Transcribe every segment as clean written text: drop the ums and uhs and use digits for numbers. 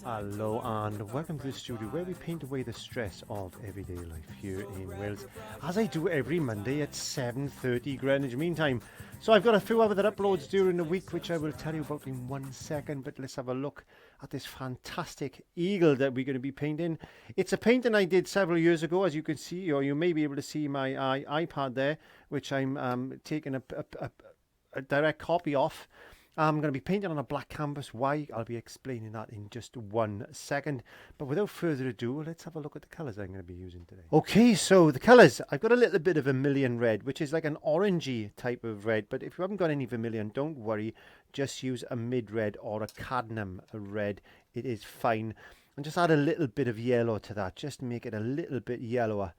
Hello and welcome to the studio where we paint away the stress of everyday life here in Wales, as I do every Monday at 7:30 Greenwich Mean Time. So I've got a few other uploads during the week which I will tell you about in 1 second, but let's have a look at this fantastic eagle that we're going to be painting. It's a painting I did several years ago, as you can see, or you may be able to see my iPad there, which I'm taking a direct copy of. I'm going to be painting on a black canvas. Why? I'll be explaining that in just 1 second. But without further ado, let's have a look at the colours I'm going to be using today. Okay, so the colours. I've got a little bit of vermilion red, which is like an orangey type of red. But if you haven't got any vermilion, don't worry. Just use a mid-red or a cadmium red. It is fine. And just add a little bit of yellow to that, just to make it a little bit yellower.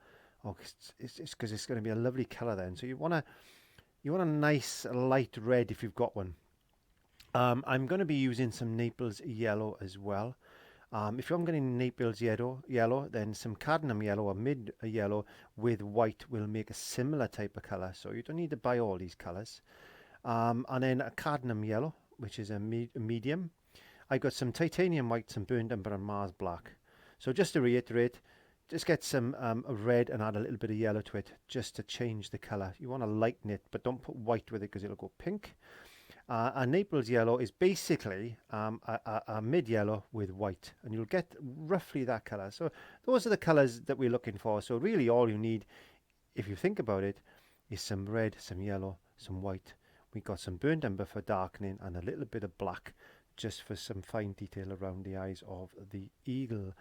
Oh, it's because it's going to be a lovely colour then. So you want a nice light red if you've got one. I'm going to be using some Naples yellow as well. If you haven't got any Naples yellow, then some cadmium yellow or mid yellow with white will make a similar type of colour. So you don't need to buy all these colours. And then a cadmium yellow, which is a medium. I got some titanium white, some burnt umber and Mars black. So just to reiterate, just get some red and add a little bit of yellow to it just to change the colour. You want to lighten it, but don't put white with it because it'll go pink. A Naples yellow is basically a mid yellow with white, and you'll get roughly that colour. So those are the colours that we're looking for. So really all you need, if you think about it, is some red, some yellow, some white. We got some burnt umber for darkening and a little bit of black just for some fine detail around the eyes of the eagle.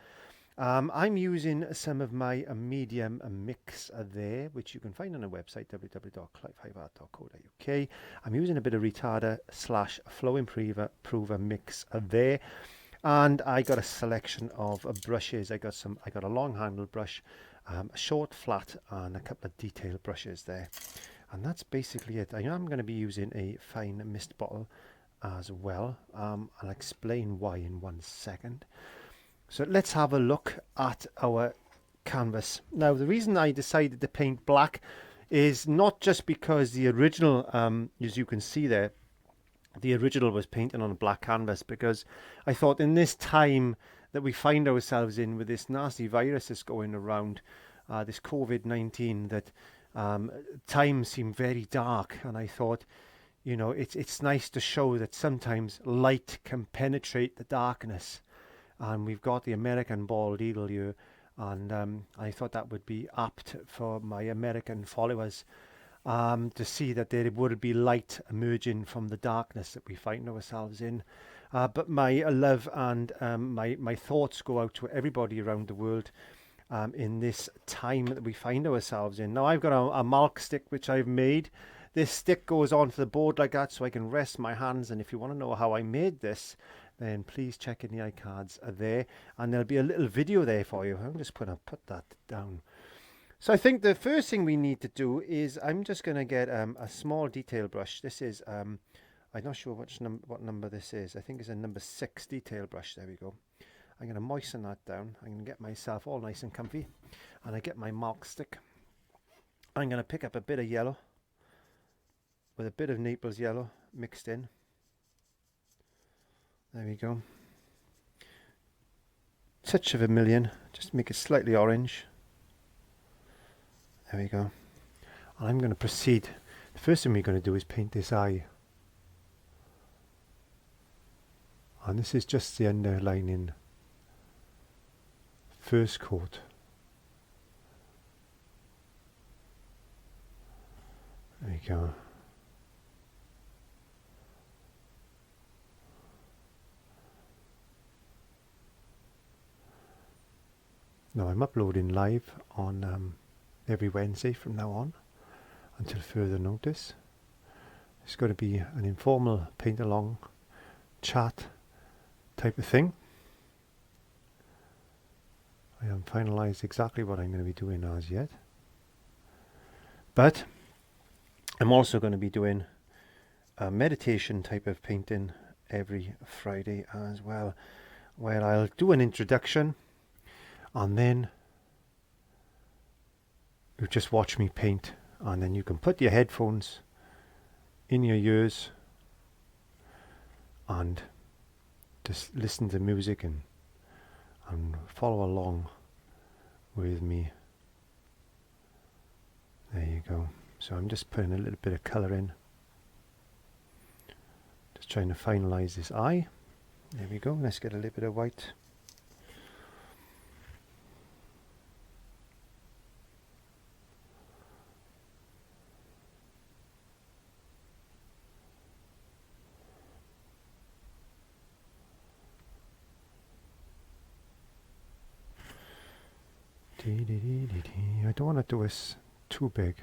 I'm using some of my medium mix there, which you can find on the website www.clivehighart.co.uk. I'm using a bit of retarder / flow improver mix there, and I got a selection of brushes. I got a long handled brush, a short flat, and a couple of detail brushes there, and that's basically it. I am going to be using a fine mist bottle as well. I'll explain why in 1 second. So let's have a look at our canvas. Now, the reason I decided to paint black is not just because the original, as you can see there, the original was painted on a black canvas, because I thought in this time that we find ourselves in with this nasty virus that's going around, this COVID-19, that times seem very dark, and I thought, you know, it's nice to show that sometimes light can penetrate the darkness. And we've got the American bald eagle here, and I thought that would be apt for my American followers to see that there would be light emerging from the darkness that we find ourselves in. But my love and my thoughts go out to everybody around the world in this time that we find ourselves in. Now, I've got a malk stick which I've made. This stick goes onto the board like that so I can rest my hands, and if you want to know how I made this, then please check in the iCards there, and there'll be a little video there for you. I'm just going to put that down. So I think the first thing we need to do is I'm just going to get a small detail brush. This is I'm not sure what number this is. I think it's a number 6 detail brush. There we go. I'm going to moisten that down. I'm going to get myself all nice and comfy, and I get my malk stick. I'm going to pick up a bit of yellow with a bit of Naples yellow mixed in. There we go. Touch of vermilion, just make it slightly orange. There we go. And I'm going to proceed. The first thing we're going to do is paint this eye. And this is just the underlining first coat. There we go. Now, I'm uploading live on every Wednesday from now on until further notice. It's going to be an informal paint along chat type of thing. I haven't finalised exactly what I'm going to be doing as yet, but I'm also going to be doing a meditation type of painting every Friday as well, where I'll do an introduction, and then you just watch me paint, and then you can put your headphones in your ears and just listen to music and and follow along with me. There you go. So I'm just putting a little bit of colour in. Just trying to finalise this eye. There we go. Let's get a little bit of white. I don't want to do this too big.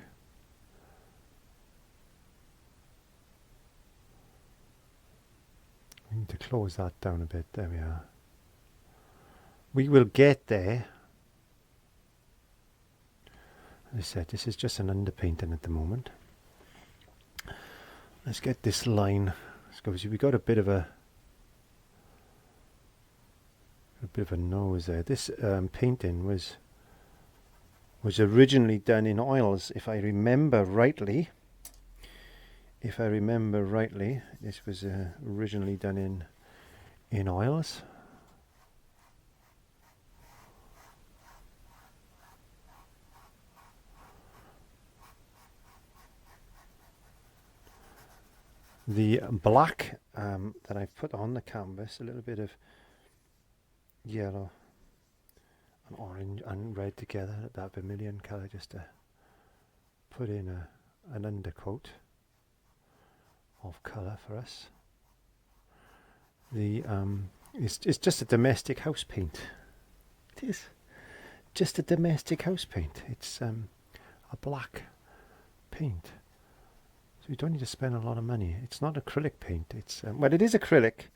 We need to close that down a bit. There we are. We will get there. As I said, this is just an underpainting at the moment. Let's get this line. Because we got a bit of a nose there. This painting was originally done in oils, if I remember rightly. This was originally done in oils. The black that I've put on the canvas, a little bit of yellow and orange and red together, that vermilion colour, just to put in an undercoat of colour for us. It's just a domestic house paint. It is just a domestic house paint. It's a black paint, so you don't need to spend a lot of money. It's not acrylic paint. It's well, it is acrylic.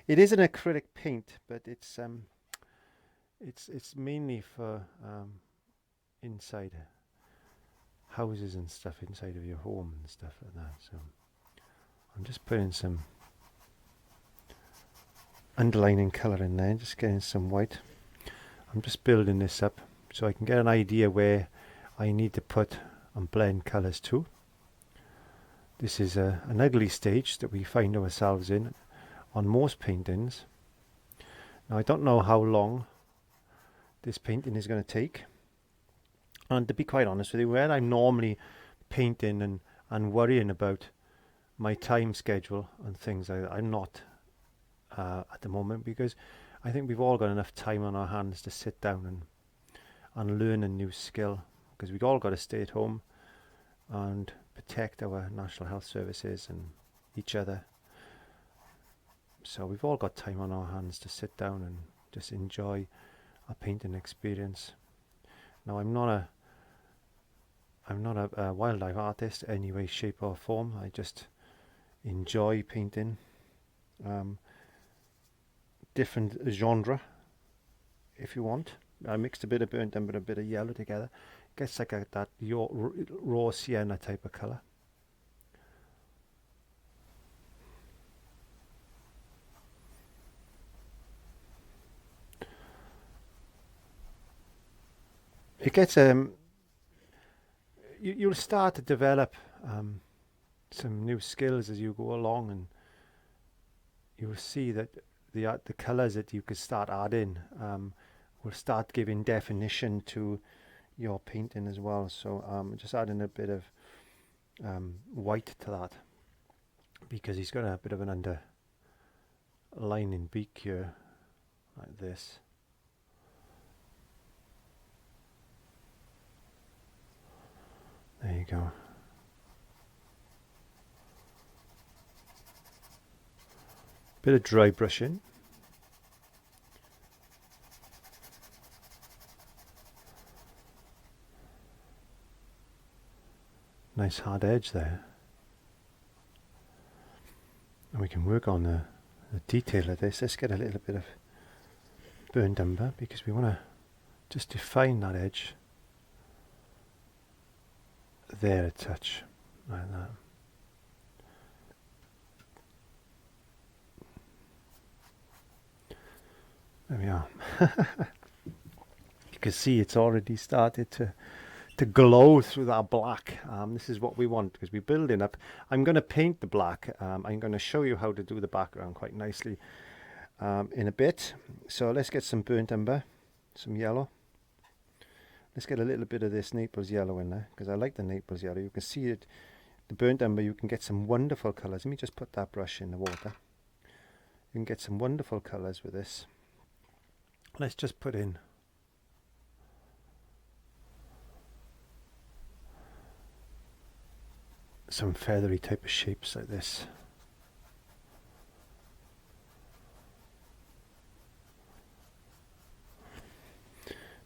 It is an acrylic paint, but it's mainly for inside houses and stuff, inside of your home and stuff like that. So I'm just putting some underlining colour in there, just getting some white. I'm just building this up so I can get an idea where I need to put and blend colours to. This is an ugly stage that we find ourselves in on most paintings. Now I don't know how long this painting is going to take, and to be quite honest with you, where I'm normally painting and worrying about my time schedule and things like that, I'm not at the moment, because I think we've all got enough time on our hands to sit down and learn a new skill, because we've all got to stay at home and protect our national health services and each other. So we've all got time on our hands to sit down and just enjoy a painting experience. Now I'm not a wildlife artist any way, shape or form. I just enjoy painting different genre, if you want. I mixed a bit of burnt umber and a bit of yellow together. Gets like that raw sienna type of colour. It gets you'll start to develop some new skills as you go along, and you'll see that the colours that you could start adding will start giving definition to your painting as well. So just adding a bit of white to that, because he's got a bit of an underlining beak here, like this. There you go. Bit of dry brushing. Nice hard edge there. And we can work on the detail of this. Let's get a little bit of burnt umber, because we want to just define that edge there a touch, like that. There we are. You can see it's already started to glow through that black. This is what we want, because we're building up. I'm going to paint the black. I'm going to show you how to do the background quite nicely. in a bit. So let's get some burnt umber, some yellow. Let's get a little bit of this Naples yellow in there, because I like the Naples yellow. You can see it, the burnt umber, you can get some wonderful colours. Let me just put that brush in the water. You can get some wonderful colours with this. Let's just put in some feathery type of shapes like this.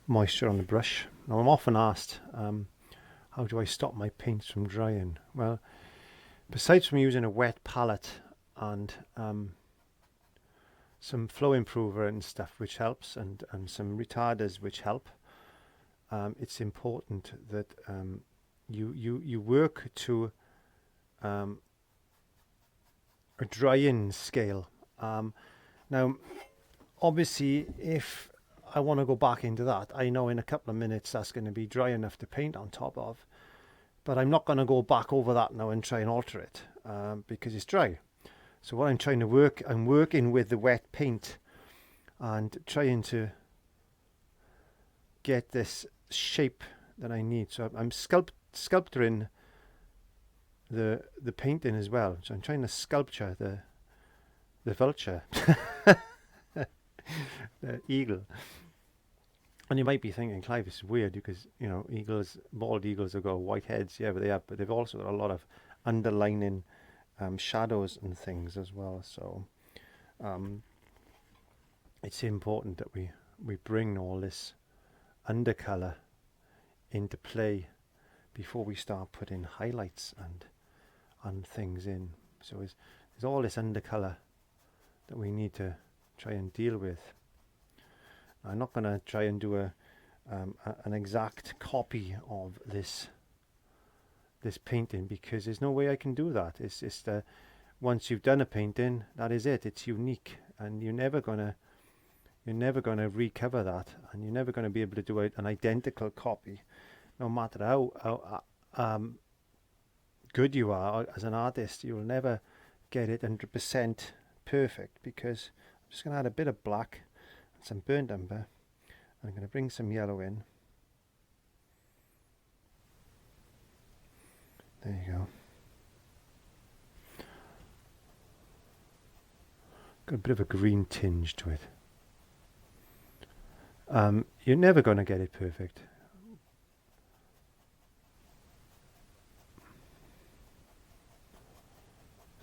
Moisture on the brush. Now I'm often asked, how do I stop my paints from drying? Well, besides from using a wet palette and some flow improver and stuff which helps, and some retarders which help, it's important that you work to a drying scale. Now obviously if I want to go back into that, I know in a couple of minutes that's going to be dry enough to paint on top of, but I'm not going to go back over that now and try and alter it because it's dry. So what I'm trying to work, I'm working with the wet paint and trying to get this shape that I need. So I'm sculpturing the painting as well. So I'm trying to sculpture the vulture, the eagle. And you might be thinking, Clive, it's weird because, you know, eagles, bald eagles have got white heads, yeah, but they've also got a lot of underlining shadows and things as well. So it's important that we bring all this undercolor into play before we start putting highlights and things in. So there's all this undercolor that we need to try and deal with. I'm not going to try and do an exact copy of this painting because there's no way I can do that. It's just once you've done a painting, that is it. It's unique, and you're never gonna recover that, and you're never going to be able to do an identical copy, no matter how good you are as an artist. You will never get it 100% perfect, because I'm just going to add a bit of black, some burnt umber. I'm going to bring some yellow in. There you go. Got a bit of a green tinge to it. You're never going to get it perfect.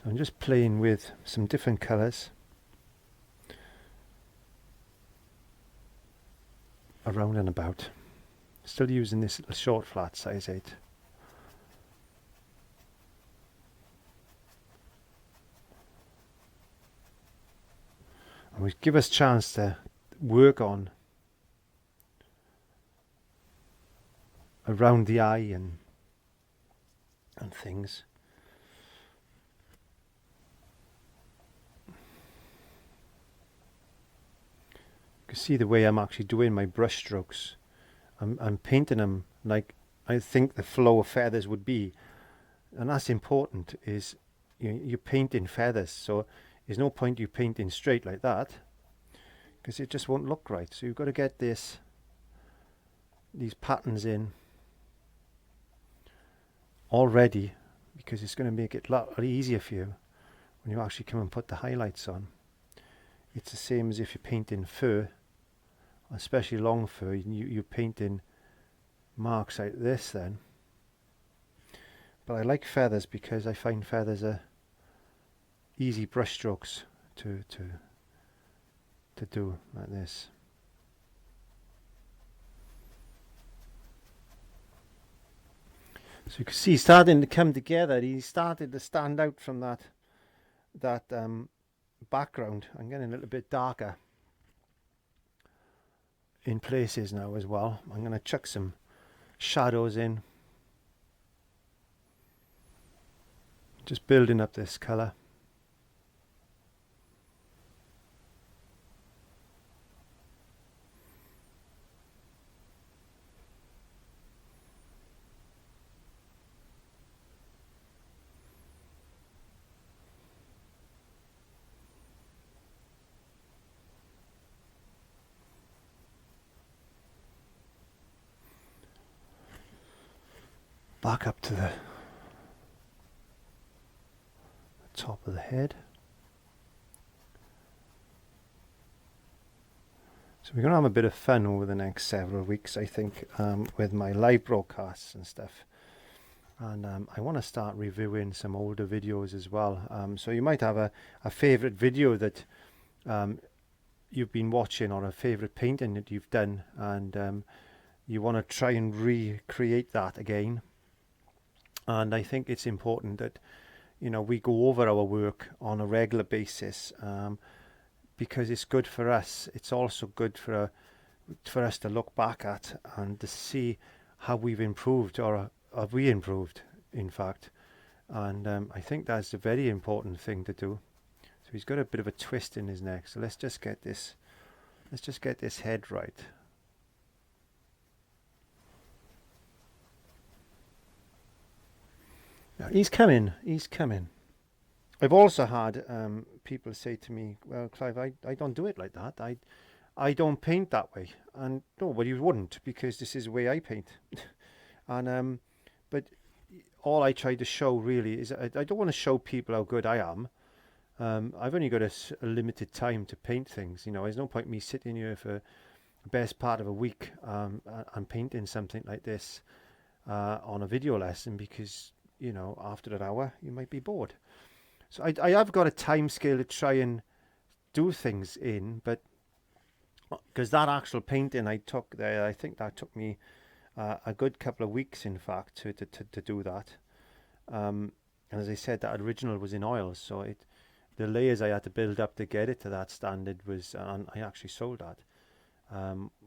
So I'm just playing with some different colours around and about. Still using this little short flat size 8. And we give us a chance to work on around the eye and things. You can see the way I'm actually doing my brush strokes. I'm painting them like I think the flow of feathers would be, and that's important. Is you're painting feathers, so there's no point you painting straight like that, because it just won't look right. So you've got to get these patterns in already, because it's going to make it a lot easier for you when you actually come and put the highlights on. It's the same as if you're painting fur, especially long fur. You're painting marks like this then. But I like feathers because I find feathers are easy brush strokes to do like this. So you can see he's starting to come together. He started to stand out from that background. I'm getting a little bit darker in places now as well. I'm going to chuck some shadows in, just building up this colour. back up to the top of the head. So we're going to have a bit of fun over the next several weeks, I think, with my live broadcasts and stuff. And I want to start reviewing some older videos as well. So you might have a favourite video that you've been watching, or a favourite painting that you've done, and you want to try and recreate that again. And I think it's important that, you know, we go over our work on a regular basis, because it's good for us. It's also good for us to look back at and to see how we've improved, or have we improved, in fact. And I think that's a very important thing to do. So he's got a bit of a twist in his neck. So let's just get this head right. Now, he's coming. I've also had people say to me, well, Clive, I don't do it like that. I don't paint that way. And no, well, you wouldn't, because this is the way I paint. And but all I try to show really is I don't want to show people how good I am. I've only got a limited time to paint things. You know, there's no point me sitting here for the best part of a week and painting something like this on a video lesson, because, you know, after an hour you might be bored. So I have got a time scale to try and do things in, but because that actual painting I took there, I think that took me a good couple of weeks, in fact, to do that. And as I said, that original was in oil, so the layers I had to build up to get it to that standard was, and I actually sold that,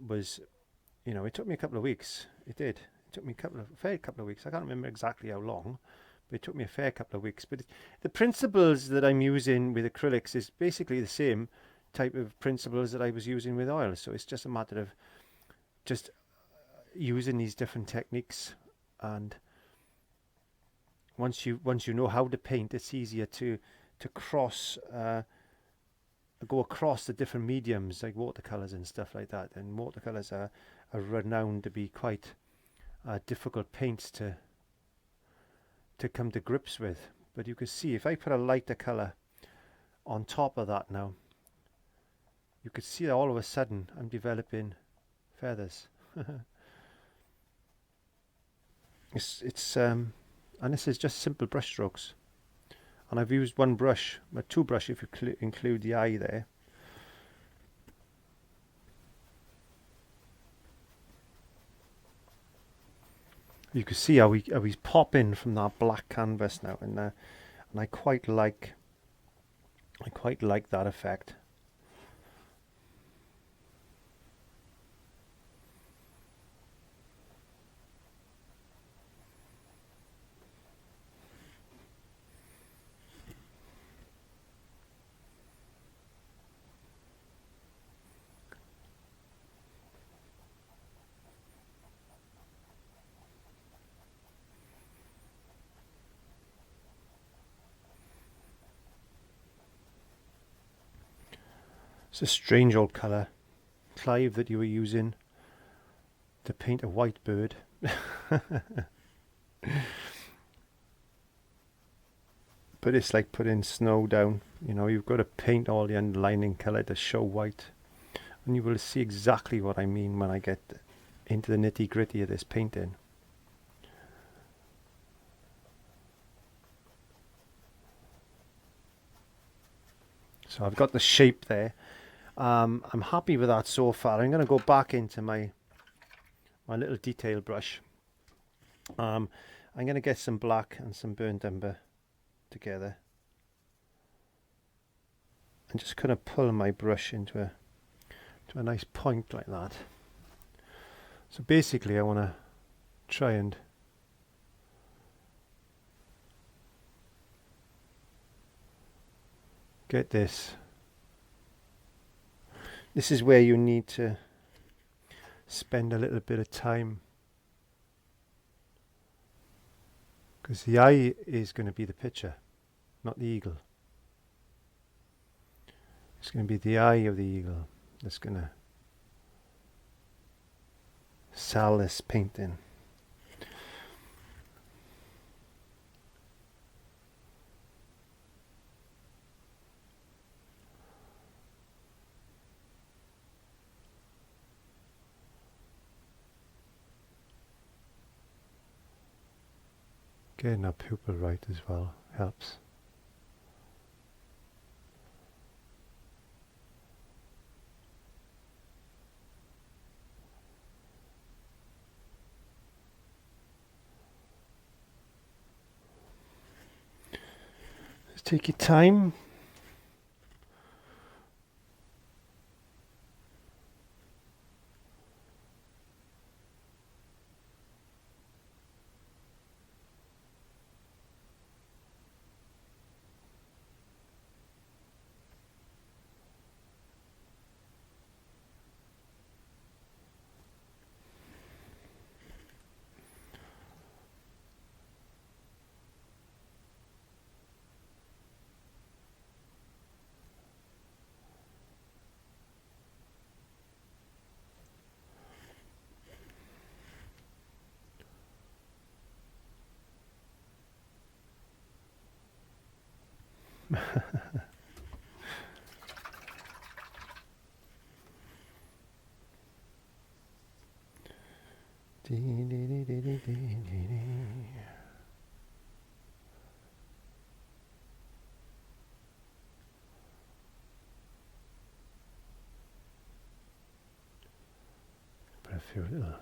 was, you know, it took me a couple of weeks. It did. It took me a fair couple of weeks. I can't remember exactly how long, but it took me a fair couple of weeks. But the principles that I'm using with acrylics is basically the same type of principles that I was using with oil. So it's just a matter of just using these different techniques, and once you know how to paint, it's easier to go across the different mediums, like watercolors and stuff like that. And watercolors are renowned to be quite difficult paints to come to grips with. But you can see if I put a lighter color on top of that now, you could see that all of a sudden I'm developing feathers. It's and this is just simple brush strokes, and I've used one brush, or two brush if you include the eye there. You can see how he's popping from that black canvas now, and I quite like that effect. It's a strange old colour, Clive, that you were using to paint a white bird. But it's like putting snow down. You know, you've got to paint all the underlining colour to show white. And you will see exactly what I mean when I get into the nitty gritty of this painting. So I've got the shape there. I'm happy with that so far. I'm going to go back into my little detail brush. I'm going to get some black and some burnt umber together, and just kind of pull my brush into a nice point like that. So basically I want to try and get this. This is where you need to spend a little bit of time, because the eye is going to be the picture, not the eagle. It's going to be the eye of the eagle that's going to sell this painting. Getting our pupil right as well helps. Just take your time. Put a few little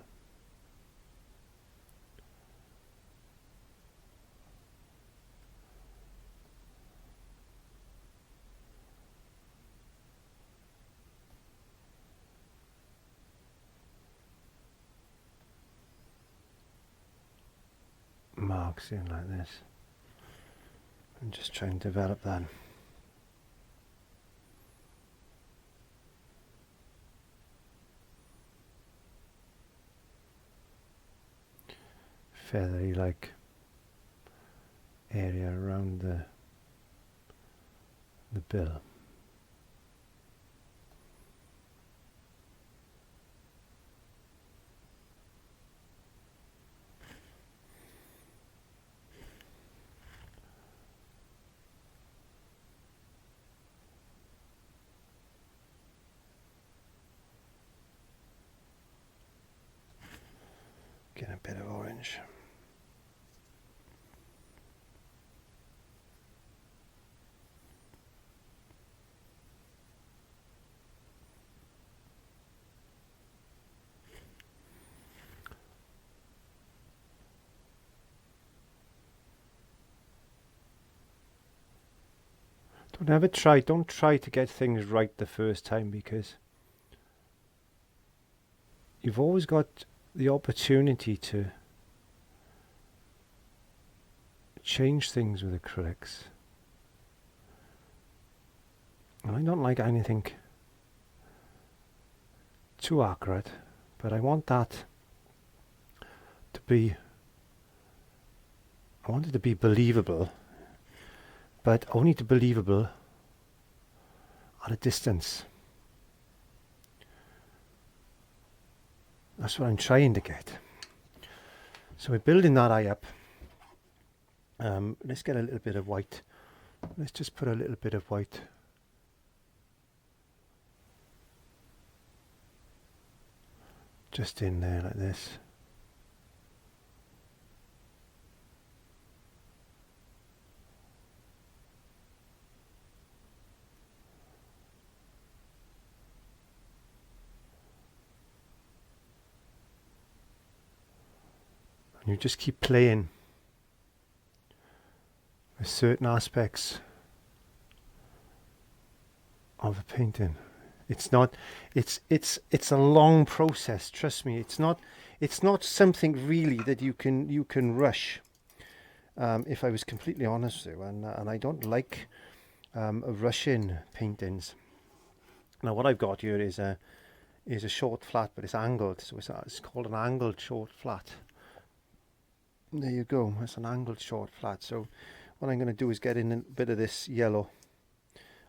marks in like this and just try and develop that. Feathery like area around the bill. Get a bit of orange. Don't try to get things right the first time, because you've always got the opportunity to change things with acrylics. And I don't like anything too accurate, but I want that to be, I want it to be believable, but only to believable at a distance. That's what I'm trying to get. So we're building that eye up. Let's get a little bit of white. Let's just put a little bit of white just in there like this. And you just keep playing with certain aspects of a painting. It's a long process, trust me. It's not something really that you can rush. If I was completely honest with you, and I don't like rushing paintings. Now what I've got here is a short flat, but it's angled, so it's called an angled short flat. There you go, it's an angled short flat. So what I'm going to do is get in a bit of this yellow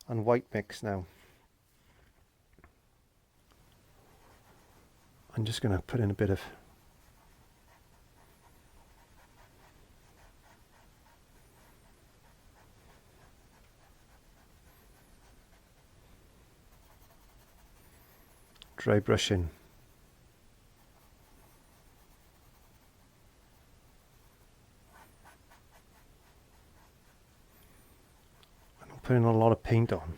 and white mix now. I'm just going to put in a bit of dry brushing. putting a lot of paint on.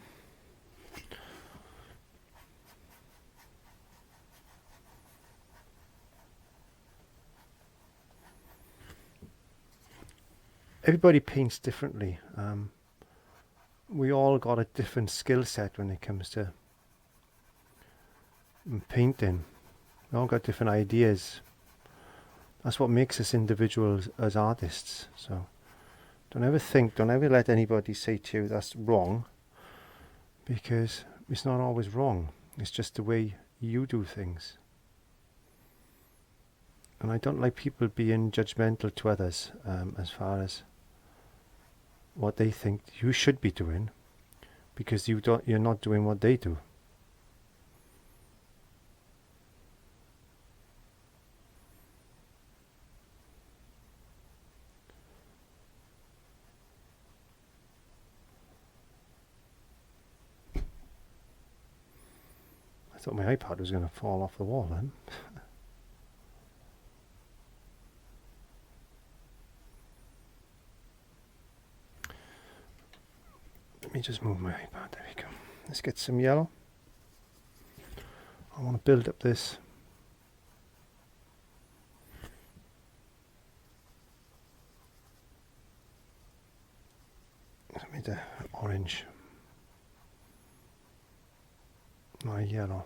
Everybody paints differently. We all got a different skill set when it comes to painting. We all got different ideas. That's what makes us individuals as artists. So don't ever let anybody say to you that's wrong, because it's not always wrong. It's just the way you do things. And I don't like people being judgmental to others as far as what they think you should be doing, because you're not doing what they do. I thought my iPad was going to fall off the wall then. Let me just move my iPad. There we go. Let's get some yellow. I want to build up this. Let me do orange. My yellow.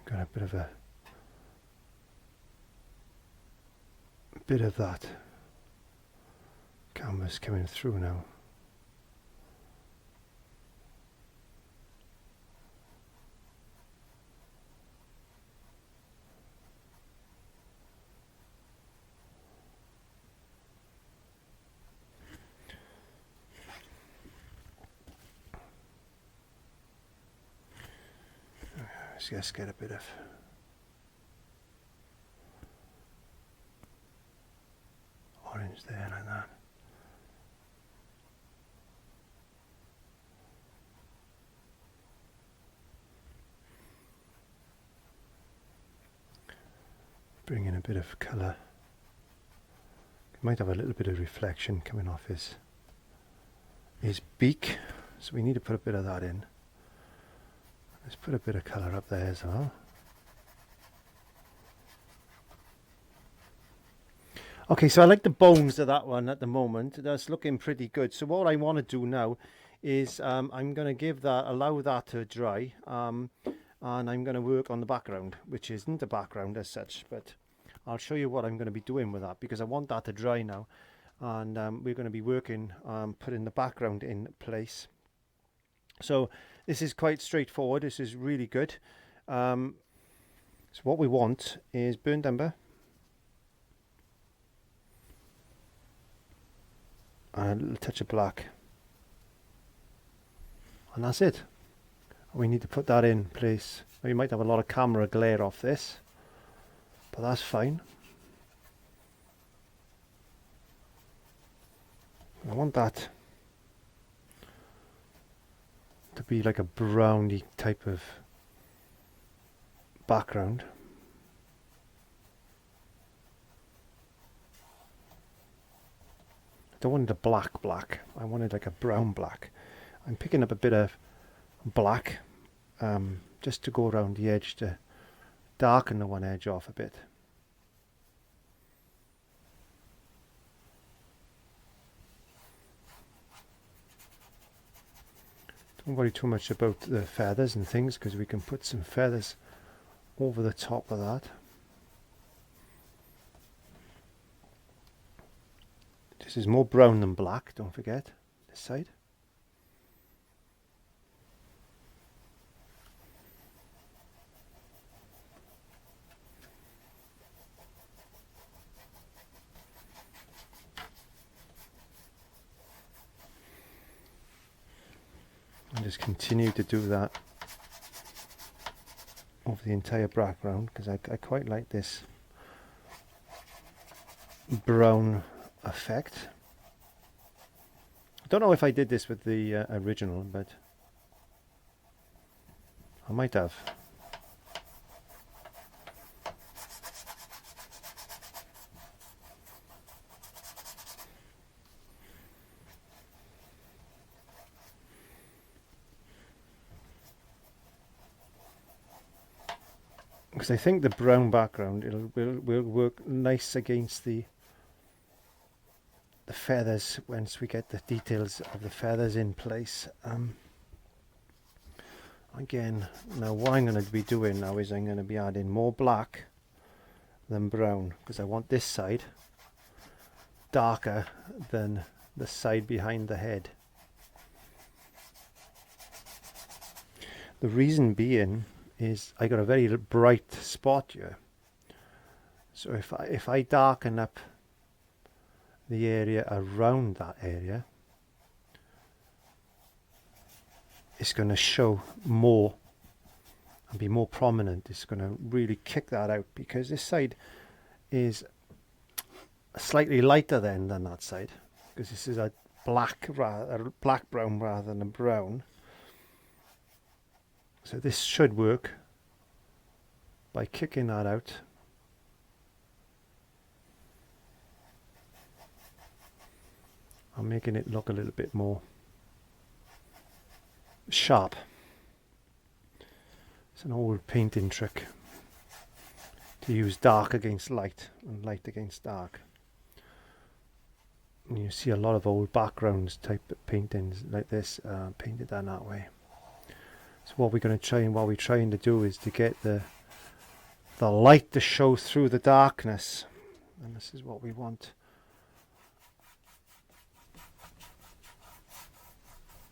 Got a bit of that canvas coming through now. Let's just get a bit of orange there like that. Bring in a bit of colour. Might have a little bit of reflection coming off his beak, so we need to put a bit of that in. Let's put a bit of colour up there as well. Okay, so I like the bones of that one at the moment. That's looking pretty good. So what I want to do now is I'm going to allow that to dry, and I'm going to work on the background, which isn't a background as such, but I'll show you what I'm going to be doing with that, because I want that to dry now, and we're going to be working putting the background in place. So this is quite straightforward. This is really good. So what we want is burnt umber and a little touch of black, and that's it. We need to put that in place. We might have a lot of camera glare off this, but that's fine. I want that to be like a browny type of background. I don't want it a black. I want it like a brown black. I'm picking up a bit of black just to go around the edge to darken the one edge off a bit. Don't worry too much about the feathers and things, because we can put some feathers over the top of that. This is more brown than black, don't forget, this side. And just continue to do that over the entire background, because I quite like this brown effect. I don't know if I did this with the original, but I might have. Because I think the brown background will work nice against the feathers once we get the details of the feathers in place. Again, now what I'm going to be doing now is I'm going to be adding more black than brown, because I want this side darker than the side behind the head. The reason being is I got a very bright spot here, so if I darken up the area around that area, it's going to show more and be more prominent. It's going to really kick that out, because this side is slightly lighter than that side, because this is a black brown rather than a brown. So this should work by kicking that out. I'm making it look a little bit more sharp. It's an old painting trick to use dark against light and light against dark. And you see a lot of old backgrounds type of paintings like this painted done that way. So what we're going to try, and what we're trying to do, is to get the light to show through the darkness, and this is what we want.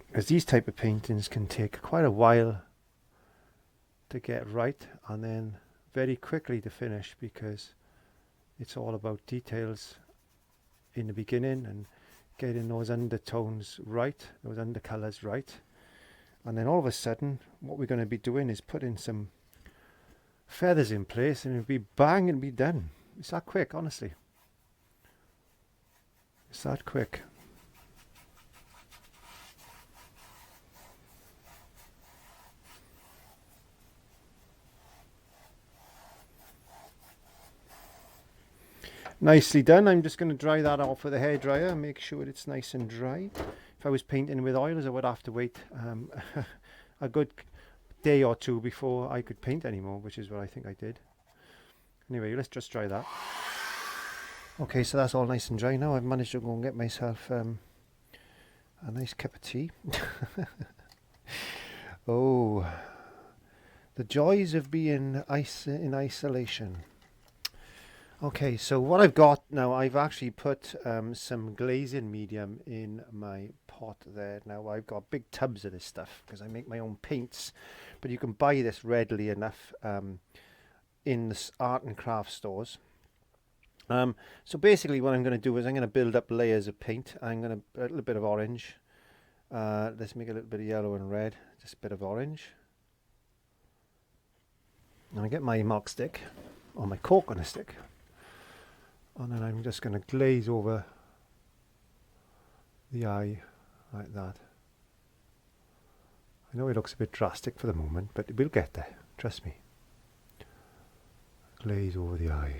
Because these type of paintings can take quite a while to get right, and then very quickly to finish, because it's all about details in the beginning and getting those undertones right, those undercolors right. And then all of a sudden what we're going to be doing is putting some feathers in place, and it'll be bang and be done. It's that quick, honestly. It's that quick. Nicely done. I'm just going to dry that off with a hairdryer and make sure it's nice and dry. If I was painting with oils, I would have to wait a good day or two before I could paint anymore, which is what I think I did. Anyway, let's just dry that. Okay, so that's all nice and dry now. I've managed to go and get myself a nice cup of tea. Oh, the joys of being in isolation. Okay, so what I've got now, I've actually put some glazing medium in my pot there. Now I've got big tubs of this stuff because I make my own paints, but you can buy this readily enough in the art and craft stores. So basically what I'm going to do is I'm going to build up layers of paint. I'm going to a little bit of orange. Let's make a little bit of yellow and red, just a bit of orange. And I get my mark stick or my cork on a stick. And then I'm just going to glaze over the eye like that. I know it looks a bit drastic for the moment, but we'll get there, trust me. Glaze over the eye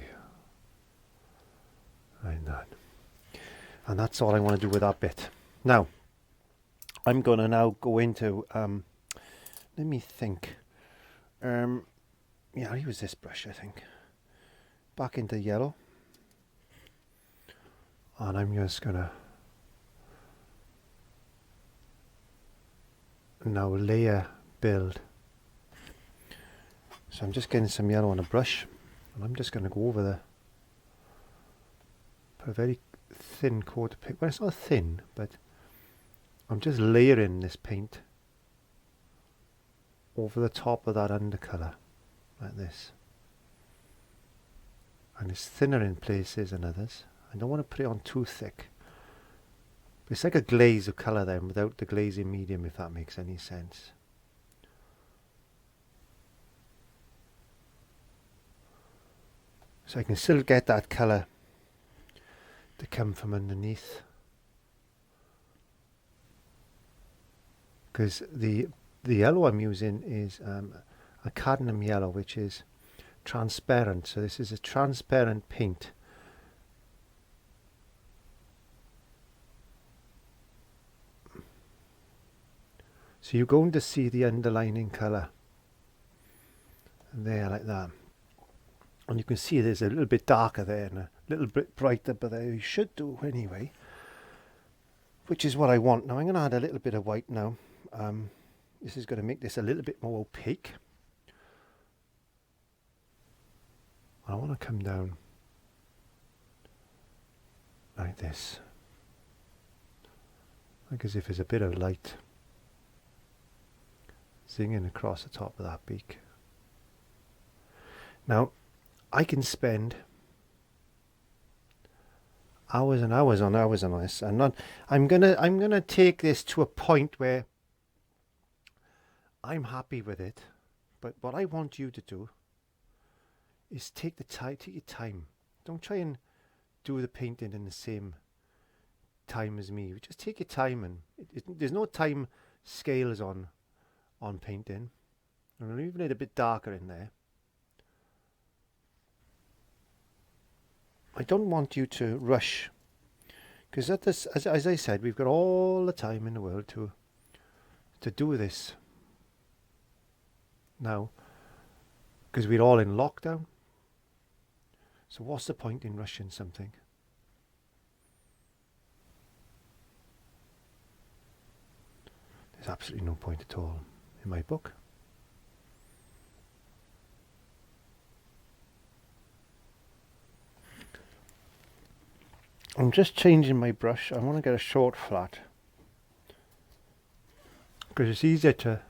like that. And that's all I want to do with that bit. Now, I'm going to now go into, let me think. Yeah, I'll use this brush, I think. Back into yellow. And I'm just gonna now layer build. So I'm just getting some yellow on a brush, and I'm just gonna go over put a very thin coat of paint. Well, it's not thin, but I'm just layering this paint over the top of that undercolor, like this. And it's thinner in places than others. I don't want to put it on too thick. But it's like a glaze of colour then without the glazing medium, if that makes any sense. So I can still get that colour to come from underneath, because the yellow I'm using is a cadmium yellow, which is transparent. So this is a transparent paint. So you're going to see the underlining colour there like that. And you can see there's a little bit darker there and a little bit brighter, but there you should do anyway, which is what I want. Now I'm going to add a little bit of white now. This is going to make this a little bit more opaque. I want to come down like this, like as if there's a bit of light zinging across the top of that beak. Now I can spend hours and hours on this, and I'm gonna take this to a point where I'm happy with it. But what I want you to do is take your time. Don't try and do the painting in the same time as me. Just take your time, and there's no time scales on painting. I'm leaving it a bit darker in there. I don't want you to rush, because as I said, we've got all the time in the world to do this now, because we're all in lockdown. So what's the point in rushing something? There's absolutely no point at all in my book. I'm just changing my brush. I want to get a short flat, because it's easier to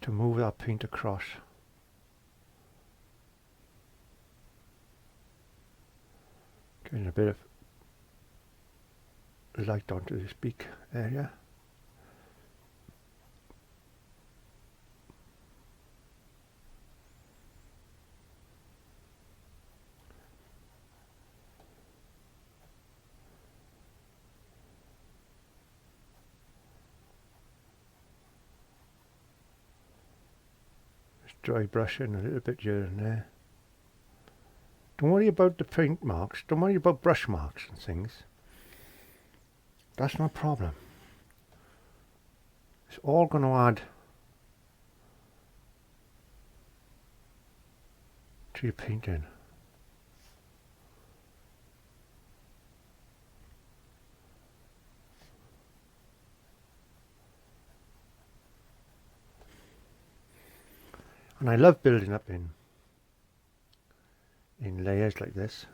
move that paint across. Getting a bit of light onto this beak area. Just dry brushing a little bit here and there. Don't worry about the paint marks. Don't worry about brush marks and things. That's no problem. It's all going to add to your painting. And I love building up in layers like this.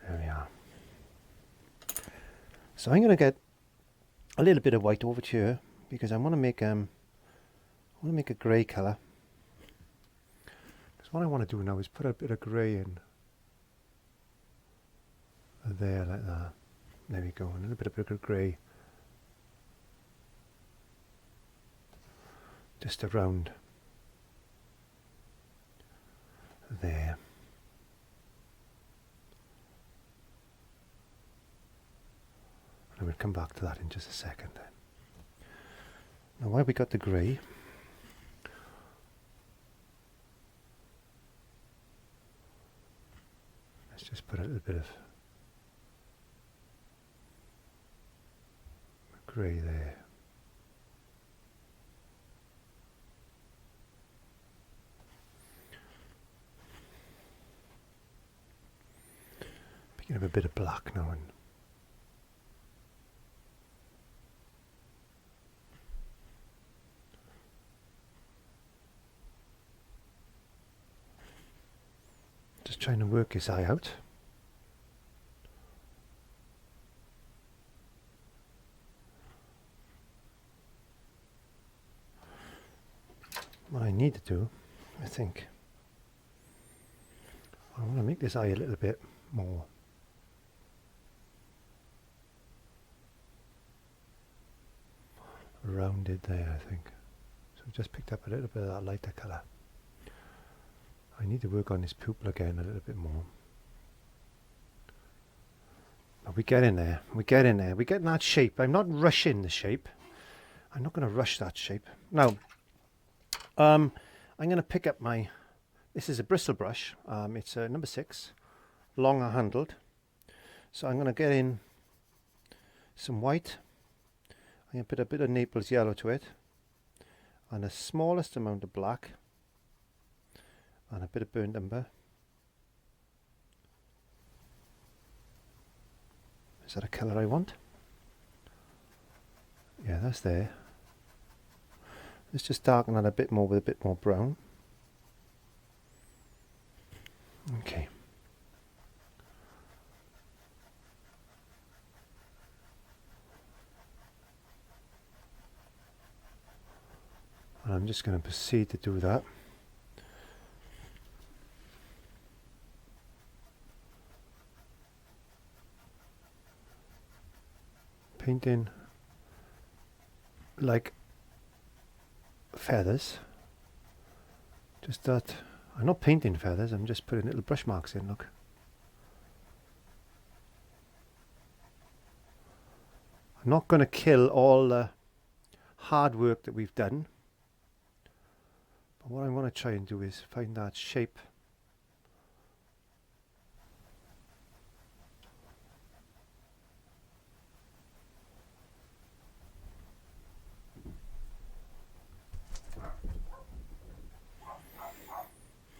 There we are. So I'm going to get a little bit of white over here, because I want to make a grey colour. Because what I want to do now is put a bit of grey in there like that. There we go. And a little bit of grey just around there. And we'll come back to that in just a second then. Now while we got the grey, let's just put a little bit of grey there. Picking up a bit of black now and just trying to work his eye out. What I need to do, I think, I want to make this eye a little bit more rounded there, I think. So I've just picked up a little bit of that lighter colour. I need to work on this pupil again a little bit more. But we get in there. We get in there. We get in that shape. I'm not rushing the shape. I'm not going to rush that shape. Now, I'm going to pick up my... This is a bristle brush. It's a number 6, longer handled. So I'm going to get in some white. I'm going to put a bit of Naples yellow to it, and the smallest amount of black, and a bit of burnt umber. Is that a colour I want? Yeah, that's there. Let's just darken that a bit more with a bit more brown. Okay. And I'm just going to proceed to do that. Painting like feathers. Just that. I'm not painting feathers, I'm just putting little brush marks in, look. I'm not going to kill all the hard work that we've done. But what I want to try and do is find that shape.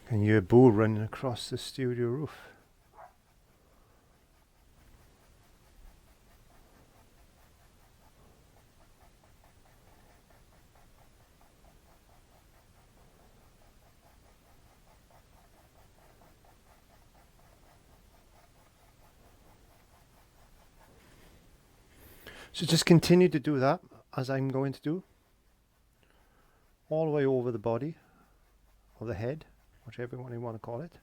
Can you hear a bull running across the studio roof? So just continue to do that as I'm going to do, all the way over the body or the head, whichever one you want to call it.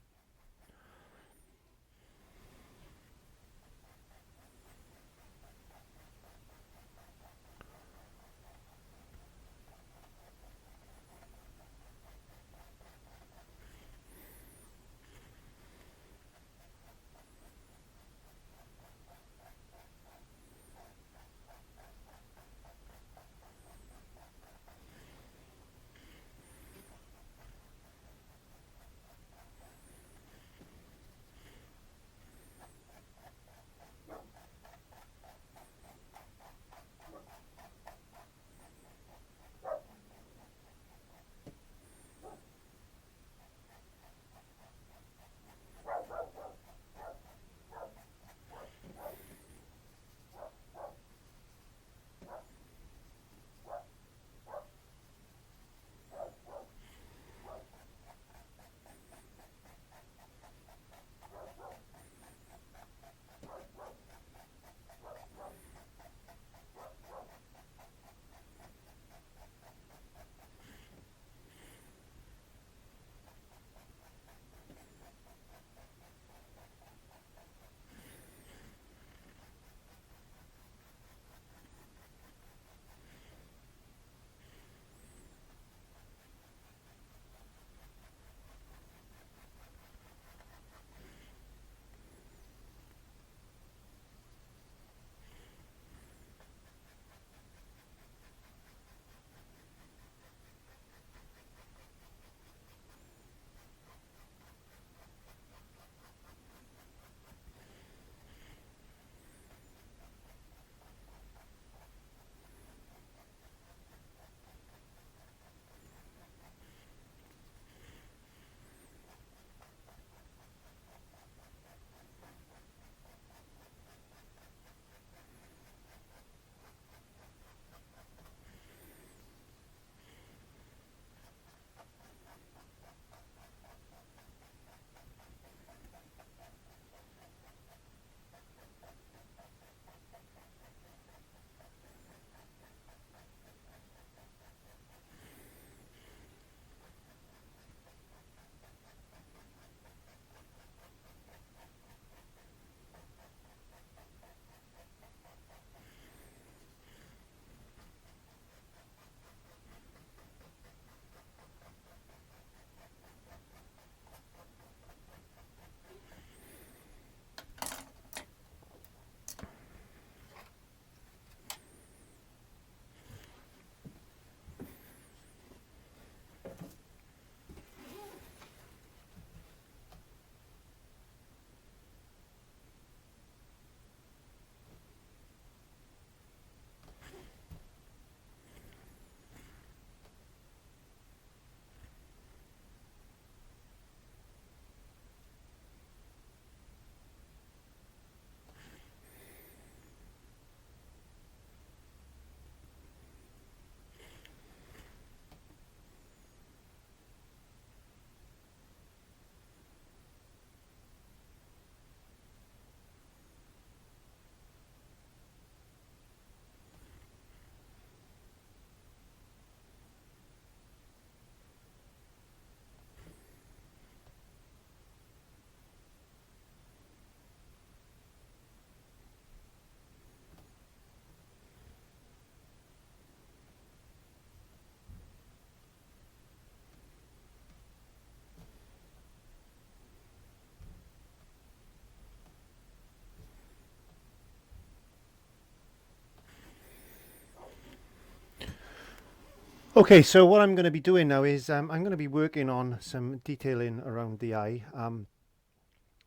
Okay, so what I'm going to be doing now is I'm going to be working on some detailing around the eye.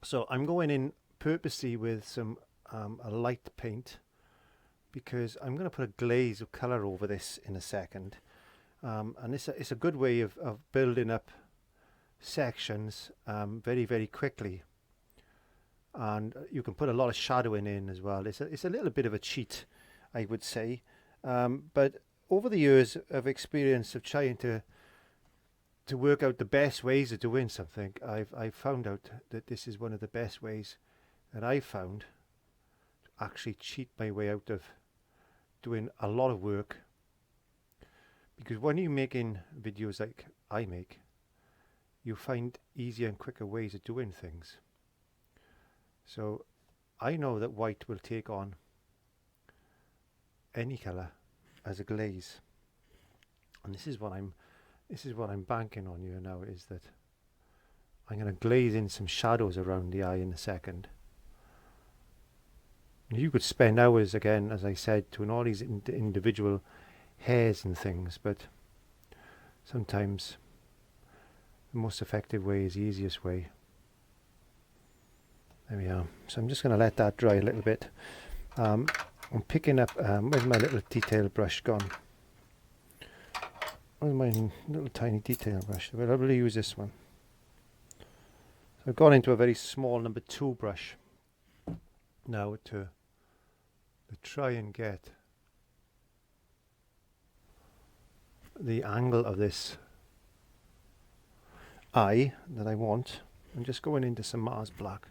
So I'm going in purposely with some a light paint because I'm going to put a glaze of colour over this in a second. And it's a good way of building up sections very, very quickly. And you can put a lot of shadowing in as well. It's a little bit of a cheat, I would say. But over the years of experience of trying to work out the best ways of doing something, I've found out that this is one of the best ways that I've found to actually cheat my way out of doing a lot of work. Because when you're making videos like I make, you find easier and quicker ways of doing things. So I know that white will take on any colour as a glaze, and this is what I'm banking on here now, is that I'm going to glaze in some shadows around the eye in a second. You could spend hours, again, as I said, doing all these individual hairs and things, but sometimes the most effective way is the easiest way. There we are. So I'm just going to let that dry a little bit. I'm picking up, where's my little detail brush gone? Where's my little tiny detail brush? Well, I'll really use this one. So I've gone into a very small number 2 brush now to try and get the angle of this eye that I want. I'm just going into some Mars black.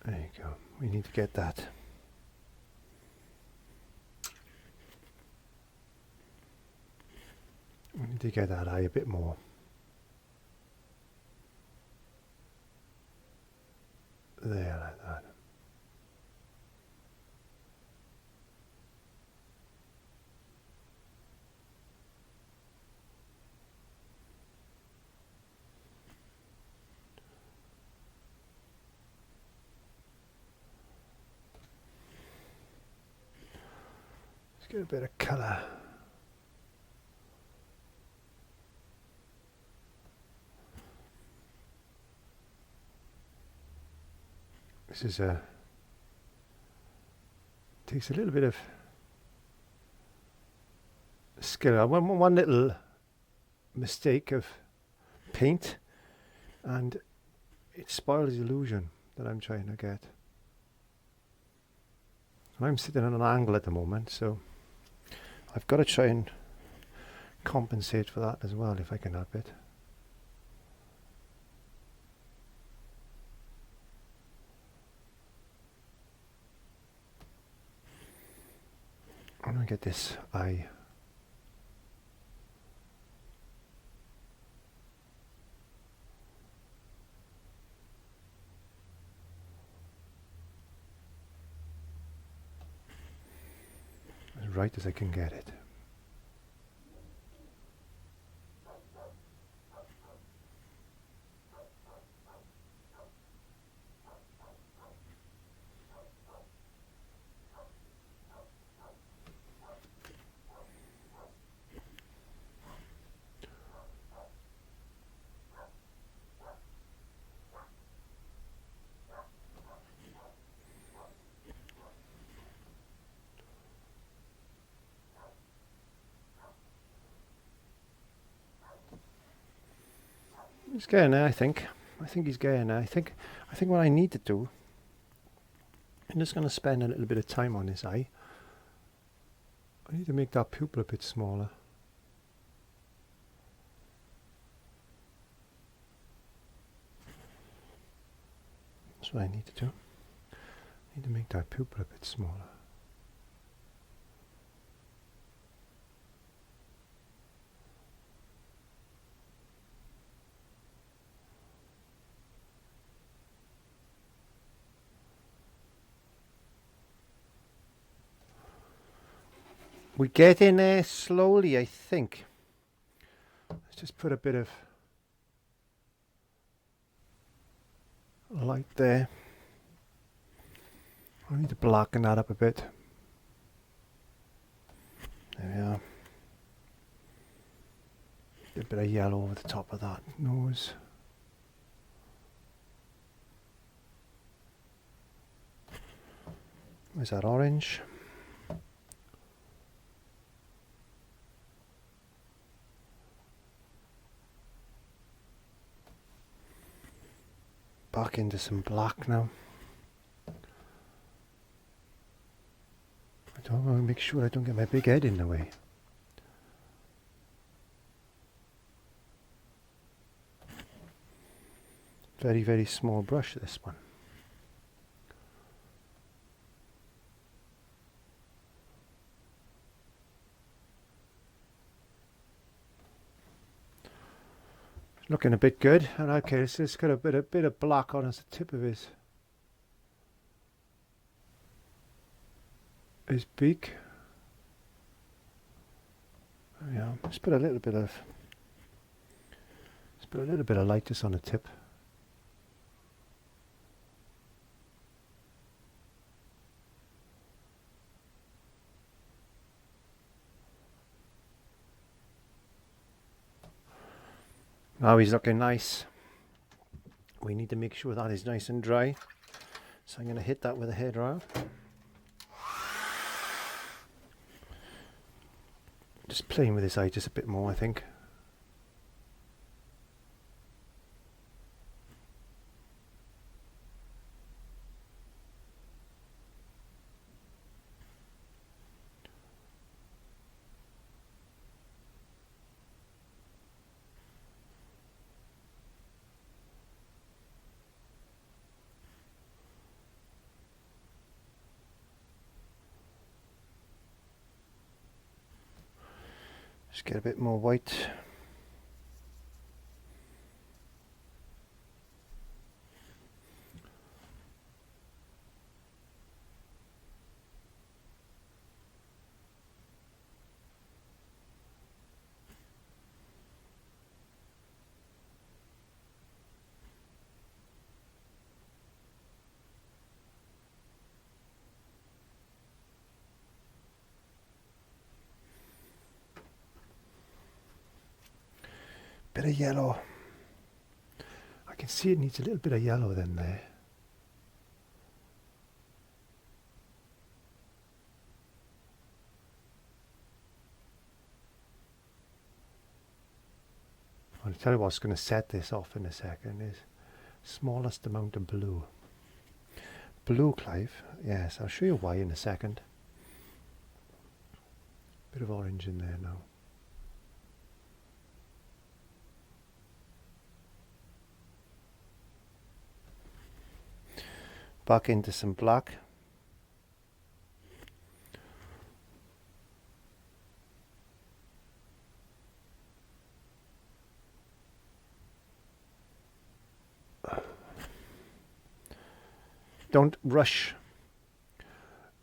There you go. We need to get that. We need to get that eye a bit more. There, like that. Let's get a bit of colour. This is takes a little bit of skill. One little mistake of paint and it spoils the illusion that I'm trying to get. And I'm sitting on an angle at the moment, so I've got to try and compensate for that as well if I can help it. I'm going to get this eye. As right as I can get it. He's getting there, I think. I think he's getting there. I think what I need to do, I'm just going to spend a little bit of time on this eye. I need to make that pupil a bit smaller. That's what I need to do. I need to make that pupil a bit smaller. We're getting there slowly, I think. just put a bit of light there. I need to blacken that up a bit. There we are. A bit of yellow over the top of that nose. Where's that orange? Back into some black now. I don't want to make sure I don't get my big head in the way. Very, very small brush, this one. Looking a bit good. And okay, so it's got a bit of black on the tip of his beak. Yeah, let's put a little bit of lightness on the tip. Now he's looking nice. We need to make sure that is nice and dry. So I'm going to hit that with a hairdryer. Just playing with this eye just a bit more, I think. Just get a bit more white. Bit of yellow. I can see it needs a little bit of yellow then there. I'll tell you what's going to set this off in a second is smallest amount of blue. Blue, Clive. Yes, I'll show you why in a second. Bit of orange in there now. Back into some black. Don't rush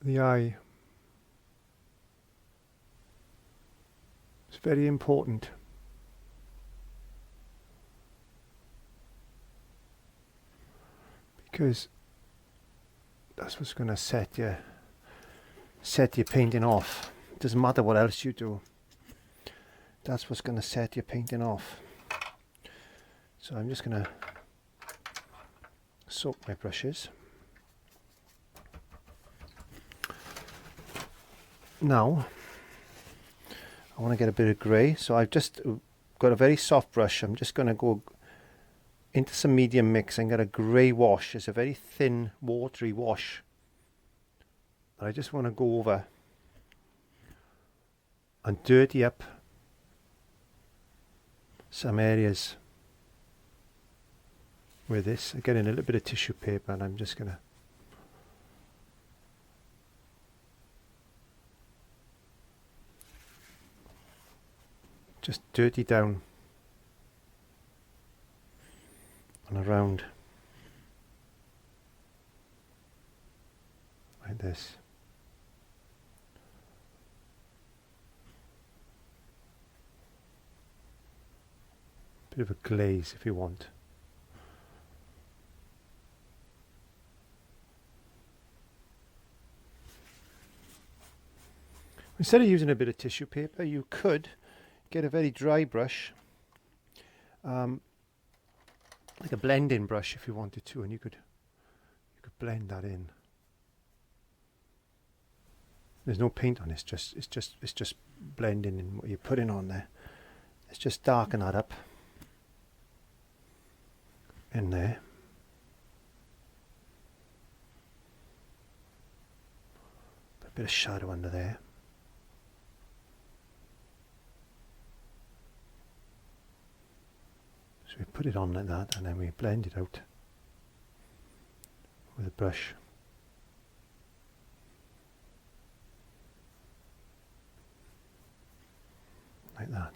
the eye. It's very important. Because that's what's going to set your painting off. It doesn't matter what else you do. That's what's going to set your painting off. So I'm just going to soak my brushes. Now I want to get a bit of grey, so I've just got a very soft brush. I'm just going to go into some medium mix and get a grey wash. It's a very thin watery wash. I just want to go over and dirty up some areas with this. I get in a little bit of tissue paper and I'm just going to just dirty down and around like this. Bit of a glaze if you want. Instead of using a bit of tissue paper, you could get a very dry brush, like a blending brush if you wanted to, and you could blend that in. There's no paint on it, it's just blending in what you're putting on there. Let's just darken that up in there. Put a bit of shadow under there. So we put it on like that, and then we blend it out with a brush. Like that.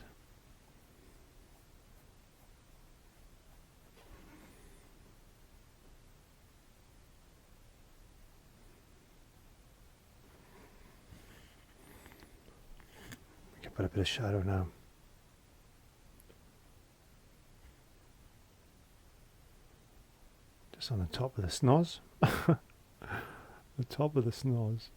We can put a bit of shadow now. Just on the top of the snoz. The top of the snoz.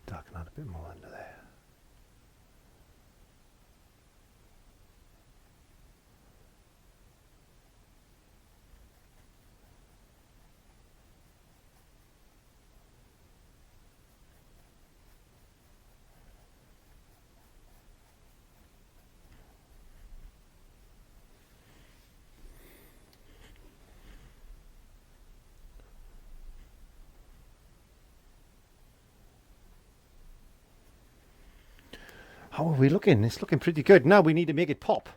Darken out a bit more under there. How are we looking? It's looking pretty good. Now we need to make it pop.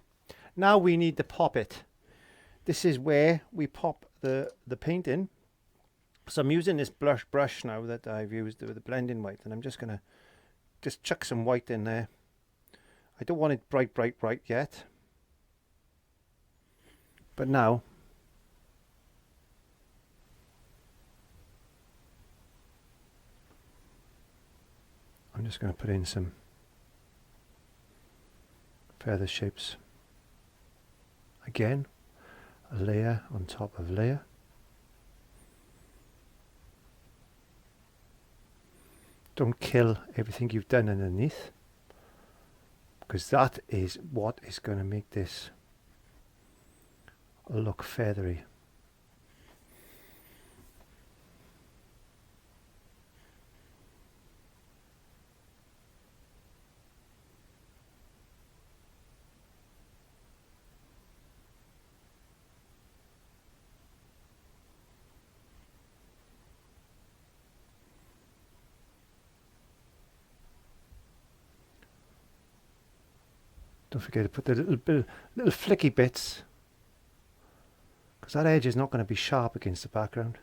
Now we need to pop it. This is where we pop the paint in. So I'm using this brush now that I've used with the blending white, and I'm just going to just chuck some white in there. I don't want it bright yet. But now I'm just going to put in some feather shapes. Again, a layer on top of layer. Don't kill everything you've done underneath, because that is what is going to make this look feathery. Don't forget to put the little flicky bits, because that edge is not going to be sharp against the background.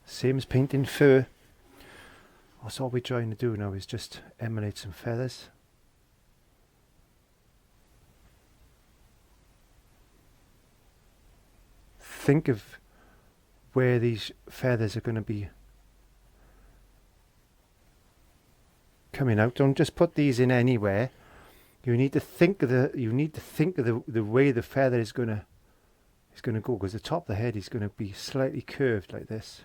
Same as painting fur. That's all we're trying to do now, is just emulate some feathers. Think of where these feathers are going to be coming out. Don't just put these in anywhere. You need to think of the way the feather is going to go, because the top of the head is going to be slightly curved like this,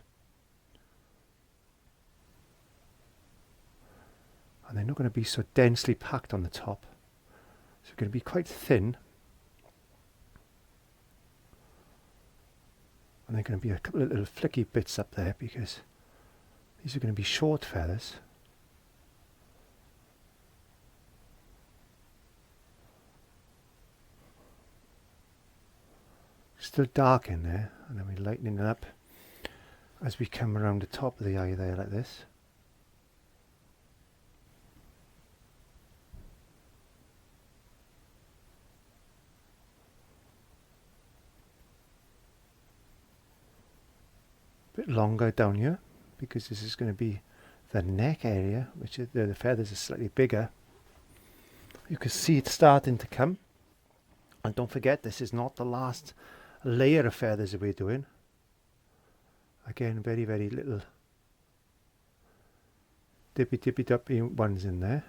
and they're not going to be so densely packed on the top, so they're going to be quite thin, and they're going to be a couple of little flicky bits up there, because these are going to be short feathers. Still dark in there, and then we lighten it up as we come around the top of the eye there like this. A bit longer down here, because this is going to be the neck area, which is the feathers are slightly bigger. You can see it starting to come. And don't forget, this is not the last layer of feathers that we're doing. Again, very, very little dippy ones in there,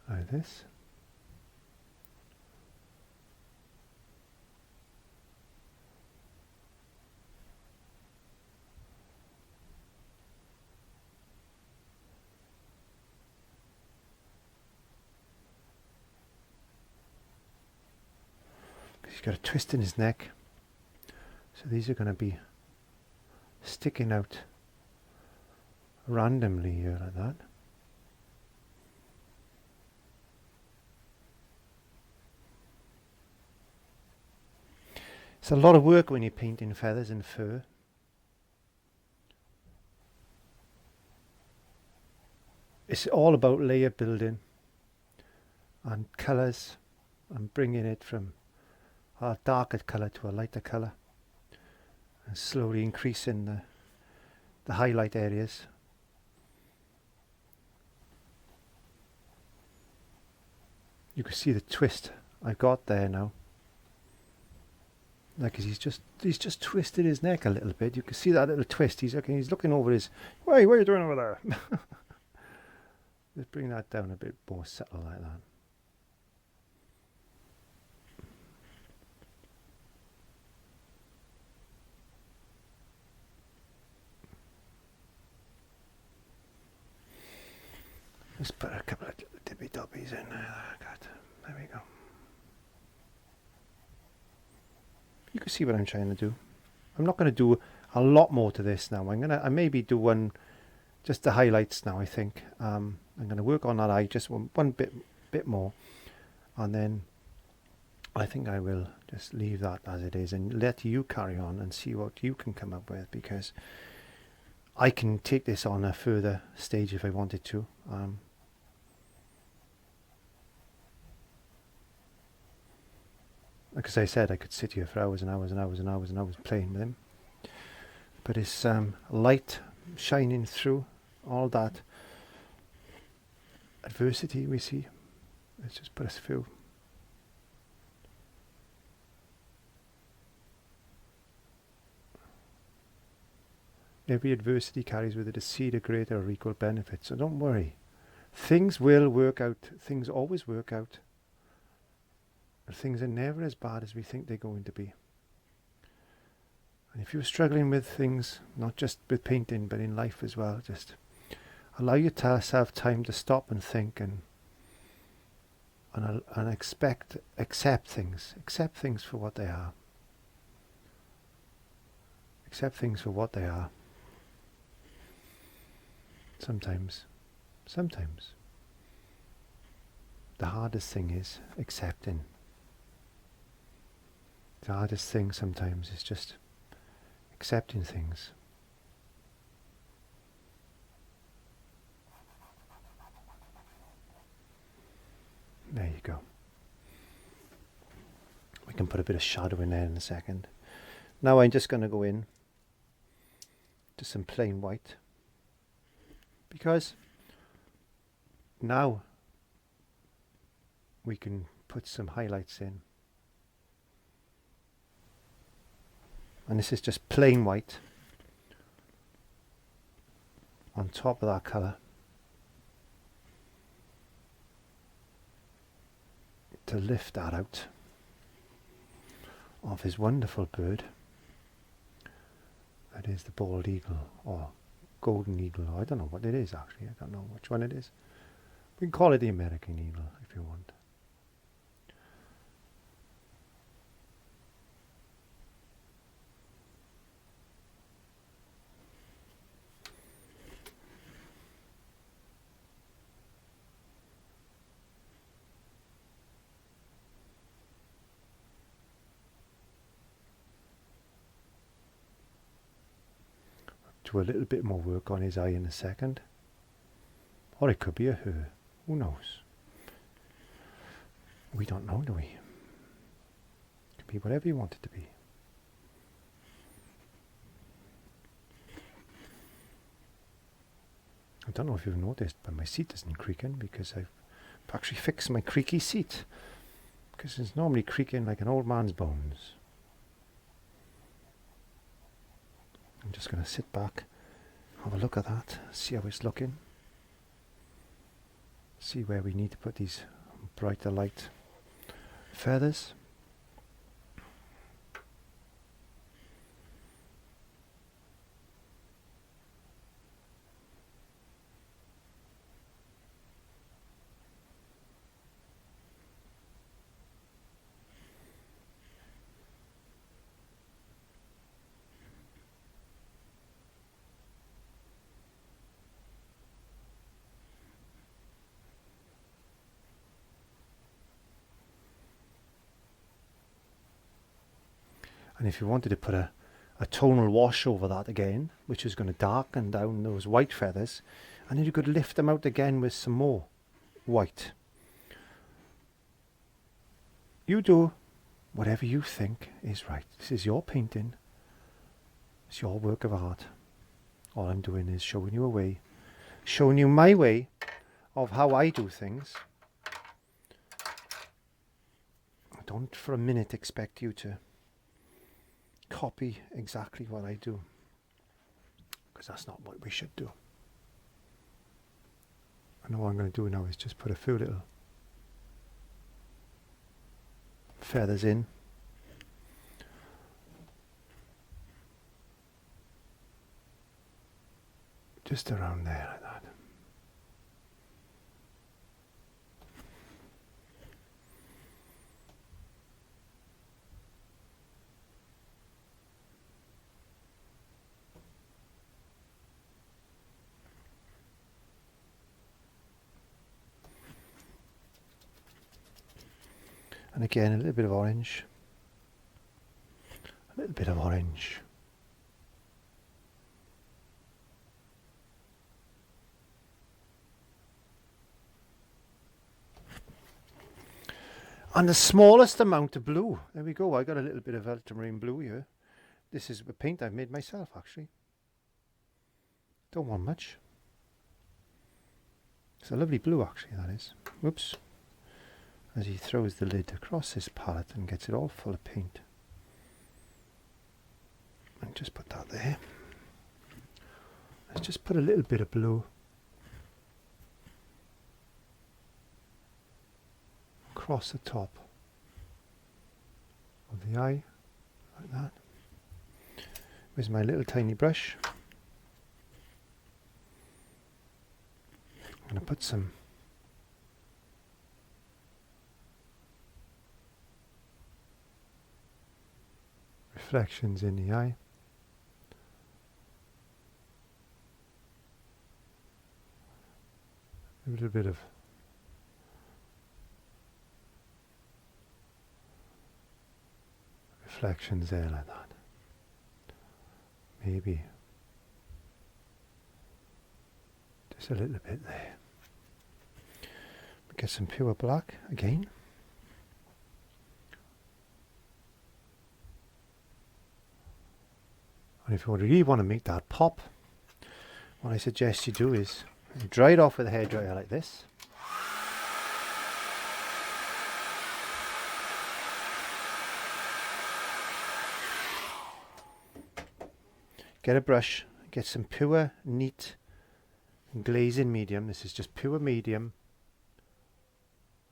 like this. He's got a twist in his neck, so these are going to be sticking out randomly here like that. It's a lot of work when you're painting feathers and fur. It's all about layer building and colours and bringing it from a darker colour to a lighter colour and slowly increasing the highlight areas. You can see the twist I got there now. Like he's just twisted his neck a little bit. You can see that little twist. He's looking over his. Hey, what are you doing over there? Let's bring that down a bit more subtle like that. Let's put a couple of dippy dobbies in there. There we go. You can see what I'm trying to do. I'm not going to do a lot more to this now. I maybe do just the highlights now. I think I'm going to work on that eye just one bit more, and then I think I will just leave that as it is and let you carry on and see what you can come up with, because I can take this on a further stage if I wanted to. Like as I said, I could sit here for hours and hours and hours and hours and hours playing with him. But it's light shining through all that adversity we see. Let's just put a few. Every adversity carries with it a seed of greater or equal benefit. So don't worry. Things will work out. Things always work out. But things are never as bad as we think they're going to be. And if you're struggling with things, not just with painting, but in life as well, just allow yourself time to stop and think and accept things. Accept things for what they are. Accept things for what they are. Sometimes the hardest thing is accepting. The hardest thing sometimes is just accepting things. There you go. We can put a bit of shadow in there in a second. Now I'm just going to go in to some plain white, because now we can put some highlights in. And this is just plain white on top of that colour to lift that out of his wonderful bird. That is the bald eagle or golden eagle. I don't know what it is actually. I don't know which one it is. We can call it the American eagle if you want. Do a little bit more work on his eye in a second. Or it could be a her. Who knows? We don't know, do we? It could be whatever you want it to be. don't know if you've noticed, but my seat isn't creaking because I've actually fixed my creaky seat, because it's normally creaking like an old man's bones. I'm just going to sit back, have a look at that, see how it's looking, see where we need to put these brighter light feathers. And if you wanted to put a tonal wash over that again, which is going to darken down those white feathers, and then you could lift them out again with some more white. You do whatever you think is right. This is your painting. It's your work of art. All I'm doing is showing you a way, showing you my way of how I do things. I don't for a minute expect you to copy exactly what I do, because that's not what we should do. And all I'm going to do now is just put a few little feathers in. Just around there like that. And again, a little bit of orange. A little bit of orange. And the smallest amount of blue. There we go. I got a little bit of ultramarine blue here. This is a paint I've made myself, actually. Don't want much. It's a lovely blue, actually, that is. Whoops. As he throws the lid across his palette and gets it all full of paint. And just put that there. Let's just put a little bit of blue across the top of the eye, like that. Where's my little tiny brush? I'm going to put some reflections in the eye. A little bit of reflections there like that. Maybe just a little bit there. Get some pure black again. And if you really want to make that pop, what I suggest you do is dry it off with a hairdryer like this. Get a brush, get some pure, neat glazing medium. This is just pure medium.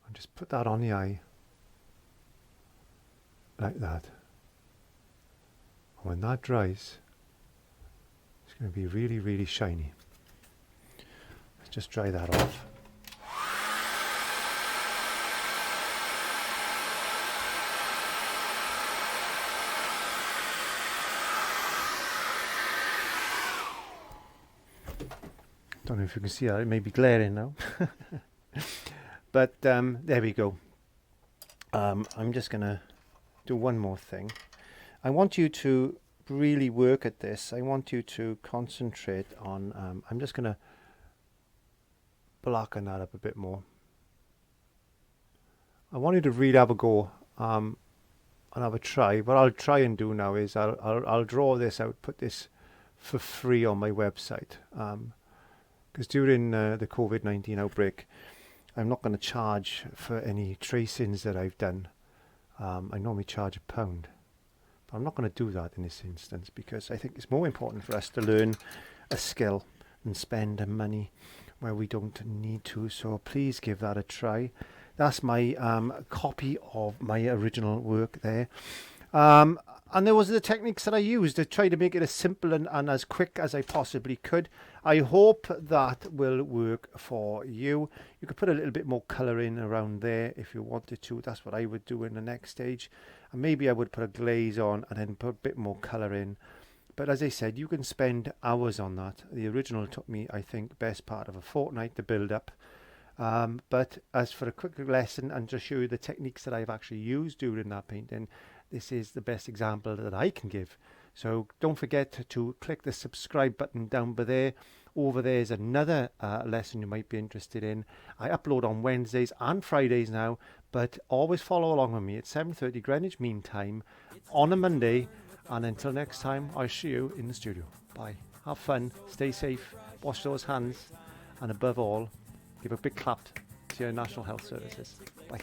And just put that on the eye, like that. And when that dries, it's going to be really, really shiny. Let's just dry that off. Don't know if you can see that, it may be glaring now. But there we go. I'm just going to do one more thing. I want you to really work at this. I want you to concentrate on, I'm just going to blacken that up a bit more. I want you to really have a go and have a try. What I'll try and do now is I'll draw this out, put this for free on my website. because during the COVID-19 outbreak, I'm not going to charge for any tracings that I've done. I normally charge £1, but I'm not going to do that in this instance because I think it's more important for us to learn a skill and spend money where we don't need to. So please give that a try. That's my copy of my original work there. And there was the techniques that I used to try to make it as simple and as quick as I possibly could. I hope that will work for you. You could put a little bit more colour in around there if you wanted to. That's what I would do in the next stage. And maybe I would put a glaze on and then put a bit more colour in. But as I said, you can spend hours on that. The original took me, I think, best part of a fortnight to build up. But as for a quick lesson and to show you the techniques that I've actually used during that painting, this is the best example that I can give. So don't forget to click the subscribe button down by there. Over there is another lesson you might be interested in. I upload on Wednesdays and Fridays now, but always follow along with me at 7:30 Greenwich Mean Time on a Monday. And until next time, I'll see you in the studio. Bye. Have fun, stay safe, wash those hands, and above all, give a big clap to your National Health Services. Bye.